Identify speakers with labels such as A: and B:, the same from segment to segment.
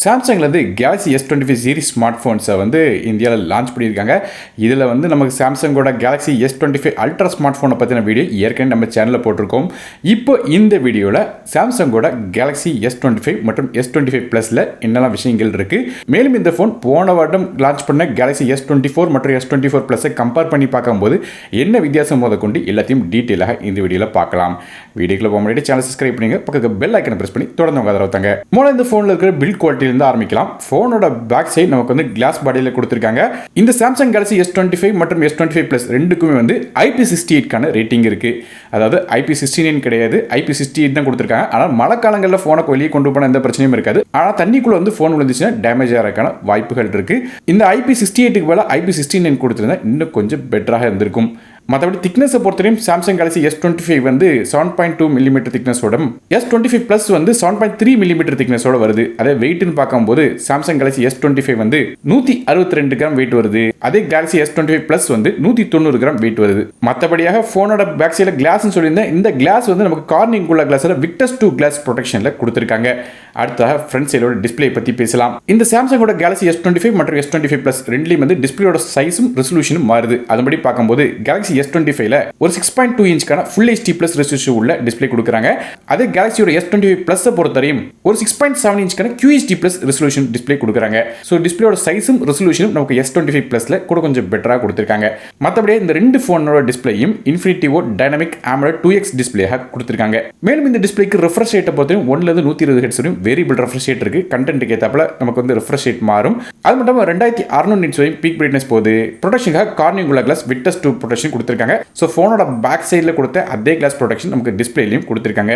A: சாம்சங்லேருந்து Galaxy S25 series smart ஃபோன்ஸை வந்து இந்தியாவில் launch பண்ணியிருக்காங்க. இதில் வந்து நமக்கு சாம்சங்கோட Galaxy S25 அல்ட்ரா ஸ்மார்ட் ஃபோனை பற்றின வீடியோ ஏற்கனவே நம்ம சேனலில் போட்டிருக்கோம். இப்போ இந்த வீடியோவில் சாம்சங்கோட Galaxy S25 மற்றும் S25 ப்ளஸில் என்னெல்லாம் விஷயங்கள் இருக்குது, மேலும் இந்த ஃபோன் போன வருடம் லான்ச் பண்ண Galaxy S24 மற்றும் S24 ப்ளஸை கம்பேர் பண்ணி பார்க்கும்போது என்ன வித்தியாசம் கொண்டு எல்லாத்தையும் டீட்டெயிலாக இந்த வீடியோவில் பார்க்கலாம். வீடியோக்குள்ள போக முன்னாடி சேனல் சப்ஸ்கிரைப் பண்ணுங்க, பக்கத்துக்கு பெல் ஐக்கனை பிரஸ் பண்ணி தொடர்ந்து உங்க ஆதரவு தாங்க. முதல்ல இந்த ஃபோனில் இருக்கிற பில்ட் குவாலிட்டி ஆரம்பிக்கலாம். போனோட பேக் சைடு நமக்கு வந்து கிளாஸ் பாடியில கொடுத்திருக்காங்க. இந்த சாம்சங் Galaxy S25 மற்றும் S25 Plus ரெண்டுக்குமே வந்து IP68 கான ரேட்டிங் இருக்கு. அதாவது IP69 கிடையாது, IP68 தான் கொடுத்திருக்காங்க. ஆனால் மழை காலங்களில் போனை வெளியே கொண்டு போன எந்த பிரச்சனையும் இருக்காது. ஆனால் தண்ணிக்குள்ள வந்து போன் விழுந்துச்சுன்னா டேமேஜ் ஆகிறதுக்கான வாய்ப்புகள் இருக்கு. இந்த IP68க்கு பதிலா IP69 கொடுத்திருந்தா இன்னும் கொஞ்சம் பெட்டராக இருந்திருக்கும். மற்றபடி திக்னஸை பொறுத்தவரையும் சாம்சங் Galaxy S25 வந்து 7.2 mm திக்னஸோட, S25 Plus வந்து 7.3 mm திக்னஸோட வருது. அதே வெயிட்னு பார்க்கும்போது சாம்சங் Galaxy S25 வந்து 162 கிராம் வெயிட் வருது. அதே Galaxy S25 Plus வந்து 190 கிராம் வெயிட் வருது. மற்றபடியாக போனோட பேக் சைடில் கிளாஸ்னு சொல்லியிருந்தேன். இந்த கிளாஸ் வந்து நமக்கு கார்னிங் உள்ள கிளாஸில் Victus 2 கிளாஸ் ப்ரொடெக்ஷனில் கொடுத்துருக்காங்க. அடுத்ததாக ஃப்ரண்ட் சைடோட டிஸ்பிளே பற்றி பேசலாம். இந்த சாம்சங்கோட Galaxy S25 மற்றும் S25 Plus ரெண்டுலேயும் வந்து டிஸ்பிளேயோட சைஸும் ரெசல்யூஷனும் மாறுது. அதன்படி பார்க்கும்போது Galaxy S25ல ஒரு 6.2 இன்ச்க்கான ஃபுல் HD Plus ரெசல்யூஷன் உள்ள டிஸ்பிளே கொடுக்குறாங்க. அதே Galaxyயோட S25 Plus பொறுத்தவரையும் ஒரு 6.7 இன்ச்க்கான QHD Plus ரெசல்யூஷன் டிஸ்பிளே கொடுக்குறாங்க. ஸோ டிஸ்பிளேயோட சைஸும் ரெசல்யூஷனும் நமக்கு S25 Plusல கூட கொஞ்சம் பெட்டராக கொடுத்துருக்காங்க. மற்றபடியே இந்த ரெண்டு ஃபோனோட டிஸ்பிளேயும் Infinity O Dynamic AMOLED 2X டிஸ்பிளேயாக கொடுத்துருக்காங்க. மேலும் இந்த டிஸ்பிளேக்கு ரெஃப்ரெஷ் ரேட்டை பொறுத்தவரையும் 1லேருந்து 120 ஹெர்ட்ஸ் வரையும் வேரியபிள் ரெஃப்ரெஷ் ரேட் இருக்கு. கண்டென்ட்டுக்கு ஏற்றாப்புல நமக்கு வந்து ரெஃப்ரெஷ் ரேட் மாறும். அது மட்டும் 2600 நிட்ஸ் வரையும் பீக் பிரைட்னஸ் போகுது. ப்ரொடெக்ஷனுக்காக கார்னிங் உள்ள கிளாஸ் Victus 2 ப்ரொடெக்ஷன் கொடுத்துருக்காங்க. ஸோ ஃபோனோட பேக் சைடில் கொடுத்த அதே கிளாஸ் ப்ரொடெக்ஷன் நமக்கு டிஸ்பிளேலையும் கொடுத்துருக்காங்க.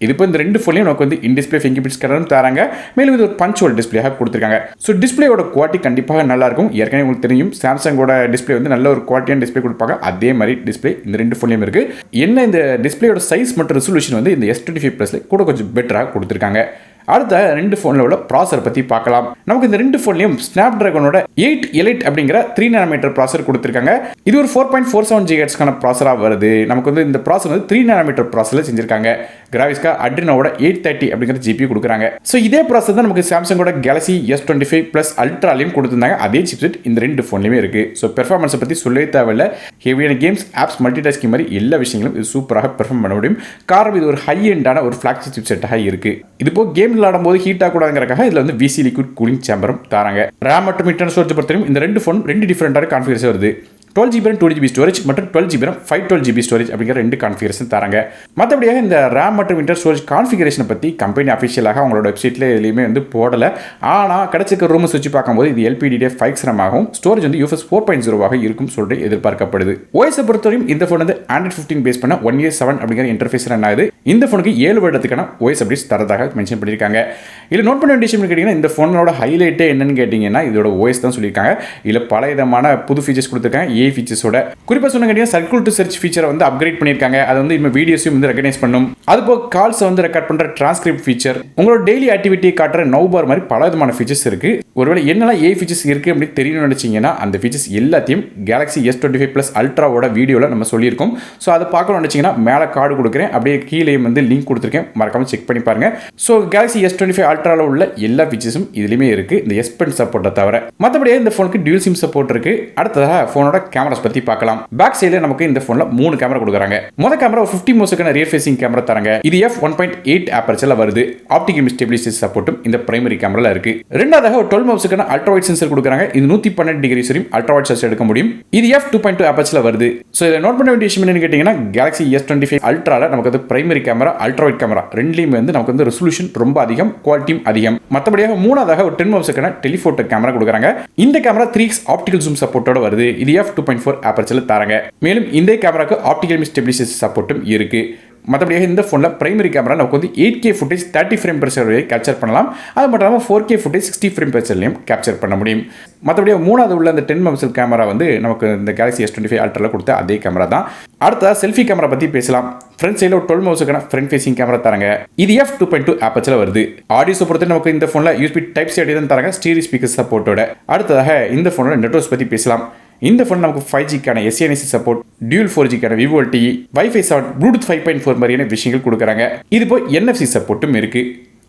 A: இது இப்போ இந்த ரெண்டு ஃபோன்லையும் நமக்கு வந்து இன் டிஸ்பிளே ஃபிங்கர் பிரிண்ட்ஸ் ஸ்கேனரும் தராங்க. மேலும் இது ஒரு பஞ்ச் ஹோல் டிஸ்பிளேயாக கொடுத்துருக்காங்க. ஸோ டிஸ்பிளேயோட குவாலிட்டி கண்டிப்பாக நல்லா இருக்கும். ஏற்கனவே உங்களுக்கு தெரியும் சாம்சங்கோட டிஸ்பிளே வந்து நல்ல ஒரு குவாலிட்டியான டிஸ்பிளே கொடுப்பாங்க. அதே மாதிரி டிஸ்பிளே இந்த ரெண்டு ஃபோன்லையும் இருக்கு. என்ன இந்த டிஸ்பிளேயோட சைஸ் மற்றும் ரெசல்யூஷன் வந்து இந்த S25 Plusல கூட கொஞ்சம் பெட்டராக கொடுத்துருக்காங்க. அடுத்த ரெண்டு ஃபோனில் உள்ள ப்ராசர் பற்றி பார்க்கலாம். நமக்கு இந்த ரெண்டு ஃபோன்லையும் ஸ்னாப்டிராகனோட 8 Elite அப்படிங்கிற 3 nm ப்ராசர் கொடுத்துருக்காங்க. இது ஒரு 4.47 GHz ப்ராசராக வருது. நமக்கு வந்து இந்த ப்ராசர் வந்து 3 nm ப்ராசரில் செஞ்சிருக்காங்க. கிராஃபிக்ஸ்க்காக Adrenoவோட 830 அப்படிங்கிற GPU கொடுக்குறாங்க. ஸோ இதே ப்ராசர் தான் நமக்கு சாம்சங்கோட Galaxy S25 Plus அல்ட்ராலையும் கொடுத்துருந்தாங்க. அதே சிப்செட் இந்த ரெண்டு ஃபோன்லையுமே இருக்கு. ஸோ பெர்ஃபார்மன்ஸை பற்றி சொல்லவே தேவையில்லை. ஹெவியான கேம்ஸ், ஆப்ஸ், மல்டிடாஸ்கிங் மாதிரி எல்லா விஷயங்களும் இது சூப்பராக பெர்ஃபார்ம் பண்ண முடியும். காரணம் இது ஒரு ஹை எண்டான ஒரு ஃபிளாக்ஷிப் சிப்செட்டாக இருக்கு. இது போக கேம் விளையாடும்போது ஹீட் ஆகக்கூடாதுங்கிறக்காக இதில் வந்து VC லிக்விட் கூலிங் சேம்பரும் தராங்க. RAM மற்றும் இன்டர்னல் ஸ்டோரேஜ் பொறுத்தவரையும் இந்த ரெண்டு ஃபோன் ரெண்டு டிஃபரெண்டான கான்ஃபிகரேஷன் வருது. 12GB RAM 2GB ஸ்டோரேஜ் மற்றும் 12GB RAM 512GB ஸ்டோரேஜ் அப்படிங்கிற ரெண்டு கான்ஃபிகரேஷன் தராங்க. மற்றபடியாக இந்த RAM மற்றும் இன்டர் ஸ்டோரேஜ் கான்ஃபிகரேஷனை பற்றி கம்பெனி அஃபிஷியலாக அவங்களோட வெப்சைட்டில் எதுலையுமே வந்து போடலை. ஆனால் கிடைச்சிருக்க ரூம்ஸ் வச்சு பார்க்கும்போது இது LPDDR5 RAM ஆகும். ஸ்டோரேஜ் வந்து UFS 4.0 இருக்கும் சொல்லிட்டு எதிர்பார்க்கப்படுது. OS பொறுத்தவரையும் இந்த ஃபோன் வந்து Android 15 பேஸ் பண்ண 1A7 அப்படிங்கிற இன்டர்ஃபேஸ் ரன் ஆகுது. இந்த ஃபோனுக்கு 7 வருடத்துக்கான OS அப்டேட்ஸ் தரதாக மென்ஷன் பண்ணியிருக்காங்க. இதில் நோட் பண்ண வேண்டிய விஷயம் கேட்டிங்கன்னா, இந்த ஃபோனோட ஹைலைட்டே என்னன்னு கேட்டிங்கன்னா இதோட OS தான் சொல்லியிருக்காங்க. இதில் பல விதமான புது ஃபீச்சர்ஸ் கொடுத்துருக்காங்க. AI ஃபீச்சர்ஸோட குறிப்பாக சொன்ன கேட்டிங்கன்னா சர்க்கிள் டு சர்ச் ஃபீச்சரை வந்து அப்கிரேட் பண்ணியிருக்காங்க. அது வந்து இப்போ வீடியோஸையும் வந்து ரெகனைஸ் பண்ணும். அதுபோக கால்ஸை வந்து ரெக்கார்ட் பண்ணுற டிரான்ஸ்கிரிப்ட் ஃபீச்சர், உங்களோட டெய்லி ஆக்டிவிட்டியை காட்டுற நவ்பார் மாதிரி பல விதமான ஃபீச்சர்ஸ் இருக்கு. ஒருவேளை என்னெல்லாம் AI ஃபீச்சர்ஸ் இருக்கு அப்படின்னு தெரியணும்னு நினைச்சீங்கன்னா அந்த ஃபீச்சர்ஸ் எல்லாத்தையும் Galaxy S25 Plus அல்ட்ராவோட வீடியோவில் நம்ம சொல்லியிருக்கோம். ஸோ அதை பார்க்கணும்னு நினைச்சீங்கன்னா மேலே கார்டு கொடுக்குறேன், அப்படியே கீழே வந்து லிங்க் கொடுத்துருக்கேன், மறக்காம செக் பண்ணி பாருங்க. ஸோ Galaxy S25 அல்ட்ராவில் உள்ள எல்லா ஃபீச்சர்ஸும் இதுலையுமே இருக்கு, இந்த S Pen சப்போர்ட்டை தவிர. மற்றபடியே இந்த ஃபோனுக்கு டியூல் சிம் சப்போர்ட் இருக்கு. அடுத்ததாக ஃபோனோட கேமராஸ் பற்றி பார்க்கலாம். பேக் சைடில் நமக்கு இந்த ஃபோனில் 3 கேமரா கொடுக்குறாங்க. முதல் கேமரா 50 மோஸுக்கான ரியர் ஃபேசிங் கேமரா தராங்க. இது f1.8 ஆப்பர்ச்சரில் வருது. ஆப்டிகல் ஸ்டெபிலைசேஷன் சப்போர்ட்டும் இந்த பிரைமரி கேமரால இருக்கு. ரெண்டாவதாக 12 மோஸுக்கான அல்ட்ரா வைட் சென்சர் கொடுக்குறாங்க. இது 112 டிகிரி வரையும் அல்ட்ரா வைட் சென்சர் எடுக்க முடியும். இது f2.2 ஆப்பர்ச்சரில் வருது. ஸோ இதில் நோட் பண்ண வேண்டிய விஷயம் என்னன்னு கேட்டீங்கன்னா Galaxy S25 அல்ட்ரால நமக்கு வந்து primary camera, ultra wide camera ரெண்டுலையுமே வந்து நமக்கு வந்து ரெசல்யூஷன் ரொம்ப அதிகம், குவாலிட்டியும் அதிகம். மற்றபடியாக மூணாவதாக ஒரு 10 மோஸுக்கான டெலிஃபோட்டோ கேமரா கொடுக்குறாங்க. இந்த கேமரா 3x ஆப்டிகல் ஜூம் சப்போர்ட்டோட வருது. இது f2.4 ஆப்பர்ச்சரில் தராங்க. மேலும் இந்த கேமராக்கு ஆப்டிகல் ஸ்டெபிலைசேஷன் சப்போர்ட்டும் இருக்கு. மற்றபடியாக இந்த ஃபோனில் பிரைமரி கேமரா நமக்கு வந்து 8K footage 30 frame per second வரை கேப்சர் பண்ணலாம். அது மட்டும் இல்லாமல் 4K ஃபுட்டேஜ் 60 ஃப்ரேம் பெர் செகண்ட்லையும் கேப்சர் பண்ண முடியும். மற்றபடியாக மூணாவது உள்ள அந்த 10 மெகாபிக்சல் கேமரா வந்து நமக்கு இந்த Galaxy S25 அல்ட்ராவில் கொடுத்த அதே கேமரா தான். அடுத்த செல்ஃபி கேமரா பற்றி பேசலாம். ஃப்ரண்ட் சைடில் 12 மெகாபிக்சலுக்கான ஃப்ரண்ட் ஃபேசிங் கேமரா தராங்க. இது f2.2 ஆப்பர்ச்சரில் வருது. ஆடியோ பொறுத்து நமக்கு இந்த ஃபோனில் USB Type-C ஆடியோ தான் தராங்க, ஸ்டீரியோ ஸ்பீக்கர் சப்போர்ட்டோட. அடுத்ததாக இந்த ஃபோனோட நெட்வொர்க்ஸ் பற்றி பேசலாம். இந்த ஃபோன் நமக்கு 5Gக்கான SANC சப்போர்ட், டியூல் 4Gக்கான Vivo LTE, Wi-Fi 7, Bluetooth 5.4 மாதிரியான விஷயங்கள் கொடுக்குறாங்க. இது போய் NFC சப்போர்ட்டும் இருக்கு.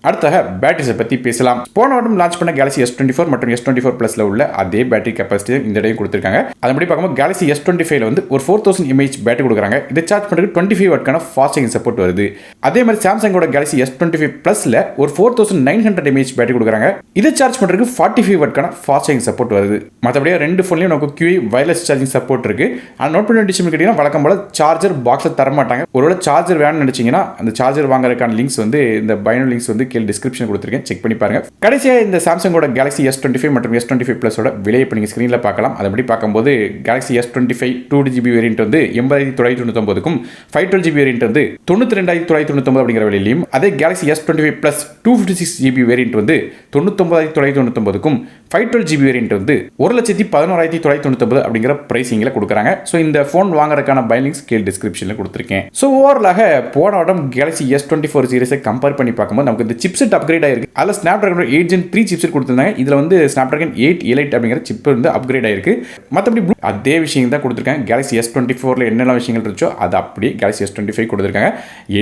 A: அடுத்ததாக பேட்டரிஸை பற்றி பேசலாம். போன வாரம் லான்ச் பண்ண Galaxy S24 மற்றும் S24 Plusல உள்ள அதே பேட்டரி கெப்பாசிட்டி இந்த இடையும் கொடுத்துருக்காங்க. அதன்படி பார்க்கும்போது Galaxy S25 வந்து ஒரு 4000 mAh பேட்டரி கொடுக்குறாங்க. இதை சார்ஜ் பண்ணுறதுக்கு 25 வாட்க்கான ஃபாஸ்ட் சார்ஜிங் சப்போர்ட் வருது. அதே மாதிரி சாம்சங்கோட Galaxy S25 Plusல ஒரு 4900 mAh பேட்டரி கொடுக்குறாங்க. இதை சார்ஜ் பண்ணுறதுக்கு 45 வாட்க்கான ஃபாஸ்ட் சார்ஜிங் சப்போர்ட் வருது. மற்றபடியே ரெண்டு ஃபோன்லையும் நமக்கு QI வயர்லெஸ் சார்ஜிங் சப்போர்ட் இருக்கு. ஆனால் நோட் பண்ண விஷயம் கேட்டீங்கன்னா வழக்கம் போல சார்ஜர் பாக்ஸில் தரமாட்டாங்க. ஒருவேளை சார்ஜர் வேணும்னு நினைச்சீங்கன்னா அந்த சார்ஜர் வாங்குறதுக்கான லிங்க்ஸ் வந்து இந்த பைனோ லிங்க்ஸ் வந்து கீழே டிஸ்கிரிப்ஷன் கொடுத்துருக்கேன், செக் பண்ணி பாருங்க. கடைசியாக இந்த சாம்சங்கோட Galaxy S25 மற்றும் S25 Plusோட விலையை இப்போ நீங்கள் ஸ்க்ரீனில் பார்க்கலாம். அதன்படி பார்க்கும்போது Galaxy S25 2GB வேரியன்ட் வந்து 89,999க்கும் 512GB வேரியன்ட் வந்து 92,999 அப்படிங்கிற விலையிலையும், அதே Galaxy S25 Plus 256GB variant வந்து 99,999க்கும் 512GB வேரியன்ட் வந்து 1,11,999 அப்படிங்கிற பிரைசிங்கில் கொடுக்குறாங்க. ஸோ இந்த ஃபோன் வாங்குறதுக்கான பை லிங்க்ஸ் கீழே டிஸ்கிரிப்ஷனில் கொடுத்துருக்கேன். ஸோ ஓவராலாக போன வாரம் Galaxy S24 சீரிஸை கம்பேர் பண்ணி பார்க்கும்போது நமக்கு இந்த சிப்செட் அப்கிரேட் ஆயிருக்கு. அதில் Snapdragon 8 Gen 3 சிப்செட் கொடுத்துருந்தாங்க. இதில் வந்து Snapdragon 8 Elite அப்படிங்கிற சிப் வந்து அப்கிரேட் ஆயிருக்கு. மற்றபடி அதே விஷயம் தான் கொடுத்துருக்காங்க. Galaxy S24ல என்னெல்லாம் விஷயங்கள் இருந்துச்சோ அது அப்படியே Galaxy S25 கொடுத்துருக்காங்க.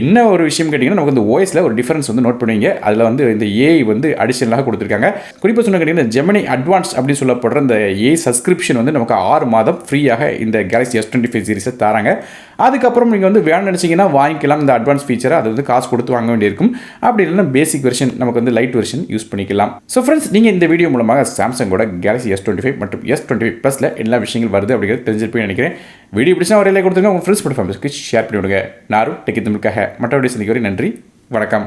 A: என்ன ஒரு விஷயம் கேட்டிங்கன்னா நமக்கு இந்த OSல ஒரு டிஃபரன்ஸ் வந்து நோட் பண்ணுவீங்க. அதில் வந்து இந்த AI வந்து அடிஷனலாக கொடுத்துருக்காங்க. குறிப்பாக சொன்ன கேட்டிங்கன்னா Gemini Advanced அப்படின்னு சொல்லப்படுற இந்த AI சப்ஸ்கிரிப்ஷன் வந்து நமக்கு 6 மாதம் ஃப்ரீயாக இந்த Galaxy S25 சீரிஸை தராங்க. அதுக்கப்புறம் நீங்கள் வந்து வேணும்னு நினச்சிங்கன்னா வாங்கிக்கலாம் இந்த அட்வான்ஸ் ஃபீச்சரை. அது வந்து காசு கொடுத்து வாங்க வேண்டியிருக்கும். அப்படி இல்லைன்னா பேசிக் வெர்ஷன் நமக்கு வந்து லைட் வெர்ஷன் யூஸ் பண்ணிக்கலாம். ஸோ ஃப்ரெண்ட்ஸ், நீங்கள் இந்த வீடியோ மூலமாக சாம்சங்கோட Galaxy S25 மற்றும் S25 Plusல எல்லா விஷயங்கள் வருது அப்படிங்கிறது தெரிஞ்சிருப்பேன்னு நினைக்கிறேன். வீடியோ பிடிச்சா ஒரு லைக் கொடுத்துருங்க, உங்கள் ஃப்ரெண்ட்ஸ் மற்றும் ஃபேமிலிஸ்க்கு ஷேர் பண்ணி விடுங்க. நாரும் டெக்கி தமிழுக்காக மற்ற வீடியோ சந்திக்க வரை நன்றி, வணக்கம்.